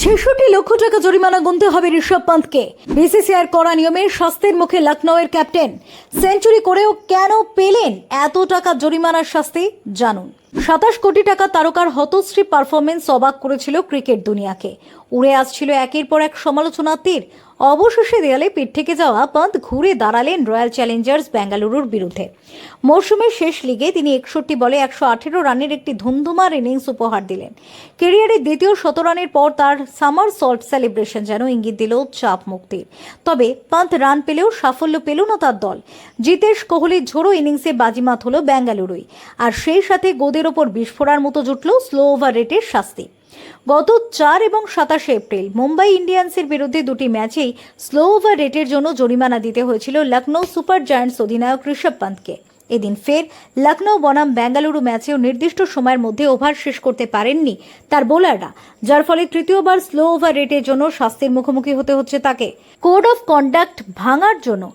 ৬৬ লক্ষ টাকা জরিমানা গুনতে হবে ঋষভ পান্থকে। বিসিসিআইয়ের কড়া নিয়মের শাস্তির মুখে লখনউয়ের ক্যাপ্টেন। সেঞ্চুরি করেও কেন পেলেন এত টাকা জরিমানার শাস্তি? জানুন। ২৭ কোটি টাকা তারকার হতশ্রী পারফরমেন্স অবাক করেছিল ক্রিকেট দুনিয়াকে। উড়ে আসছিল একের পর এক সমালোচনার তীর। অবশেষে দেয়ালে পিঠ থেকে যাওয়া পান্থ ঘুরে দাঁড়ালেন রয়্যাল চ্যালেঞ্জার্স বেঙ্গালুরুর বিরুদ্ধে। মরশুমের শেষ লিগে তিনি ৬১ বলে ১১৮ রানের একটি ধুমধুমার ইনিংস উপহার দিলেন। ক্যারিয়ারের দ্বিতীয় শতরানের পর তার সামার সল্ট সেলিব্রেশন যেন ইঙ্গিত দিল চাপ মুক্তির। তবে পান্থ রান পেলেও সাফল্য পেল না তার দল। জিতেশ কোহলির ঝোড়ো ইনিংসে বাজিমাত হলো বেঙ্গালুরুই, আর সেই সাথে গোদের ওপর বিস্ফোরার মতো জুটল স্লো ওভার রেটের শাস্তি। গত ৪ এবং ২৭ এপ্রিল মুম্বাই ইন্ডিয়ান্সের বিরুদ্ধে দুটি ম্যাচেই স্লো ওভার রেটের জন্য জরিমানা দিতে হয়েছিল লখনউ সুপার জায়ান্টস অধিনায়ক ঋষভ পান্থকে। এদিন ফের লখনউ বনাম বেঙ্গালুরু ম্যাচেও নির্দিষ্ট সময়ের মধ্যে ওভার শেষ করতে পারেননি তার বোলাররা, যার ফলে তৃতীয়বার স্লো ওভার রেটের জন্য শাস্তির মুখোমুখি হতে হচ্ছে তাকে। কোড অফ কন্ডাক্ট ভাঙার জন্য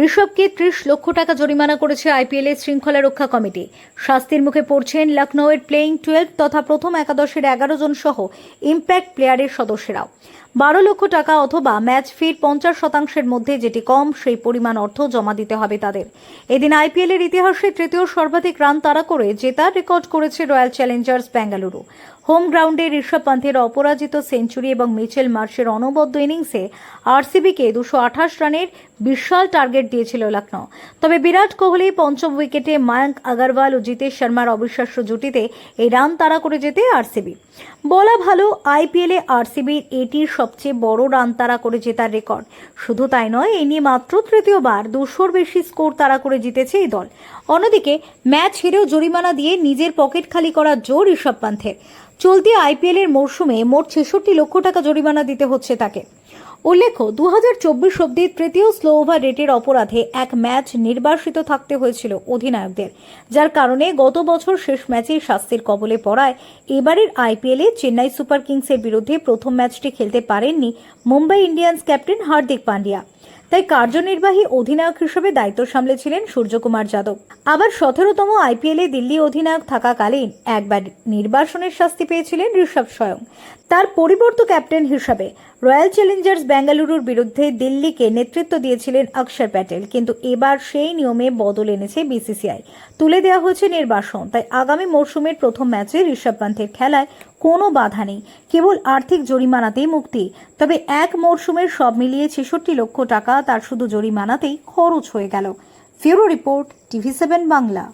ঋষভকে ৩০ লক্ষ টাকা জরিমানা করেছে আইপিএল এর শৃঙ্খলা রক্ষা কমিটি। শাস্তির মুখে পড়ছেন লখনউয়ের প্লেইং 12 তথা প্রথম একাদশের ১১ জন সহ ইম্প্যাক্ট প্লেয়ারের সদস্যরাও। ১২ লক্ষ টাকা অথবা ম্যাচ ফির ৫০% মধ্যে যেটি কম সেই পরিমাণ অর্থ জমা দিতে হবে তাদের। এদিন আইপিএল এর ইতিহাসে তৃতীয় সর্বাধিক রান তাড়া করে জেতার রেকর্ড করেছে রয়্যাল চ্যালেঞ্জার্স বেঙ্গালুরু। হোম গ্রাউন্ডে ঋষভ পান্থের অপরাজিত সেঞ্চুরি এবং মিচেল মার্শের অনবদ্য ইনিংসে আরসিবিকে ২২৮ রানের বিশাল টার্গেট দিয়েছিল লখনউ। তবে বিরাট কোহলি পঞ্চম উইকেটে মায়াঙ্ক আগরওয়াল ও জিতেশ শর্মার অবিশ্বাস্য জুটিতে এই রান তাড়া করে যেতে আরসিবি। বলা ভালো, আইপিএলে আরসিবির এটির সবচেয়ে বড় রান তাড়া করে জেতার রেকর্ড। শুধু তাই নয়, এই নিয়ে মাত্র তৃতীয়বার ২০০-র বেশি স্কোর তাড়া করে জিতেছে এই দল। অন্যদিকে ম্যাচ হেরেও জরিমানা দিয়ে নিজের পকেট খালি করার জোর ঋষভ পান্থের। চলতি আইপিএল এর মরশুমে মোট ৬৬ লক্ষ টাকা জরিমানা দিতে হচ্ছে তাকে। উল্লেখ্য, ২০২৪ অব্দি তৃতীয় স্লো ওভার রেটের অপরাধে এক ম্যাচ নির্বাসিত থাকতে হয়েছিল অধিনায়কদের, যার কারণে গত বছর শেষ ম্যাচেই শাস্তির কবলে পড়ায় এবারের আইপিএলে চেন্নাই সুপার কিংসের বিরুদ্ধে প্রথম ম্যাচটি খেলতে পারেননি মুম্বাই ইন্ডিয়ান্স ক্যাপ্টেন হার্দিক পান্ডিয়া। তাই কার্যনির্বাহী অধিনায়ক হিসেবে দায়িত্ব সামলেছিলেন সূর্যকুমার যাদব। আবার ১৭তম আইপিএলে দিল্লি অধিনায়ক থাকাকালীন একবার নির্বাসনের শাস্তি পেয়েছিলেন ঋষভ স্বয়ং। তার পরিবর্ত ক্যাপ্টেন হিসাবে রয়্যাল চ্যালেঞ্জার্স বেঙ্গালুরুর বিরুদ্ধে দিল্লিকে নেতৃত্ব দিয়েছিলেন অক্ষর প্যাটেল, কিন্তু এবার সেই নিয়মে বদল এনেছে বিসিসিআই। তুলে দেওয়া হয়েছে নির্বাসন। তাই আগামী মরশুমের প্রথম ম্যাচে ঋষভ পান্থের খেলায় কোনো বাধা নেই, কেবল আর্থিক জরিমানাতেই মুক্তি। তবে এক মরশুমের সব মিলিয়ে ৬৬ লক্ষ টাকা তার শুধু জরিমানাতেই খরচ হয়ে গেল। Bureau report, TV7 Bangla.